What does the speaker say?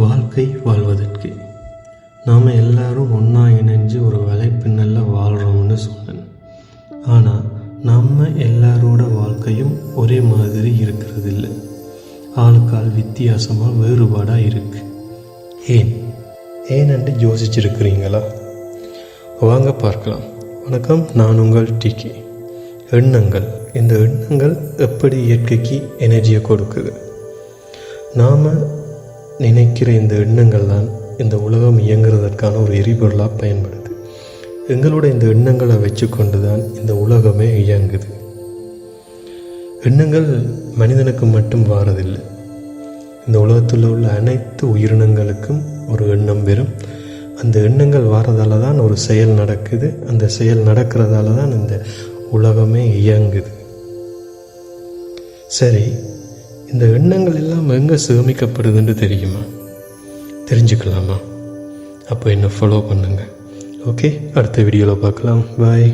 வாழ்க்கை வாழ்வதற்கு நாம் எல்லாரும் ஒன்றா இணைஞ்சு ஒரு வலைப்பின்னலில் வாழ்கிறோம்னு சொன்னேன். ஆனால் நம்ம எல்லாரோட வாழ்க்கையும் ஒரே மாதிரி இருக்கிறது இல்லை. ஆளுக்கால் வித்தியாசமாக வேறுபாடாக இருக்கு. ஏனென்று யோசிச்சிருக்கிறீங்களா? வாங்க பார்க்கலாம். வணக்கம், நான் உங்கள் டிகே. எண்ணங்கள், இந்த எண்ணங்கள் எப்படி இயற்கைக்கு எனர்ஜியை கொடுக்குது? நாம் நினைக்கிற இந்த எண்ணங்கள் தான் இந்த உலகம் இயங்குறதற்கான ஒரு எரிபொருளாக பயன்படுது. எங்களோட இந்த எண்ணங்களை வச்சு கொண்டு தான் இந்த உலகமே இயங்குது. எண்ணங்கள் மனிதனுக்கு மட்டும் வாரதில்லை, இந்த உலகத்தில் உள்ள அனைத்து உயிரினங்களுக்கும் ஒரு எண்ணம் வரும். அந்த எண்ணங்கள் வாரதால தான் ஒரு செயல் நடக்குது. அந்த செயல் நடக்கிறதால தான் இந்த உலகமே இயங்குது. சரி, இந்த எண்ணங்கள் எல்லாம் எங்கே சேமிக்கப்படுதுன்னு தெரியுமா? தெரிஞ்சுக்கலாமா? அப்போ என்ன ஃபாலோ பண்ணுங்கள். ஓகே, அடுத்த வீடியோவில் பார்க்கலாம். பாய்.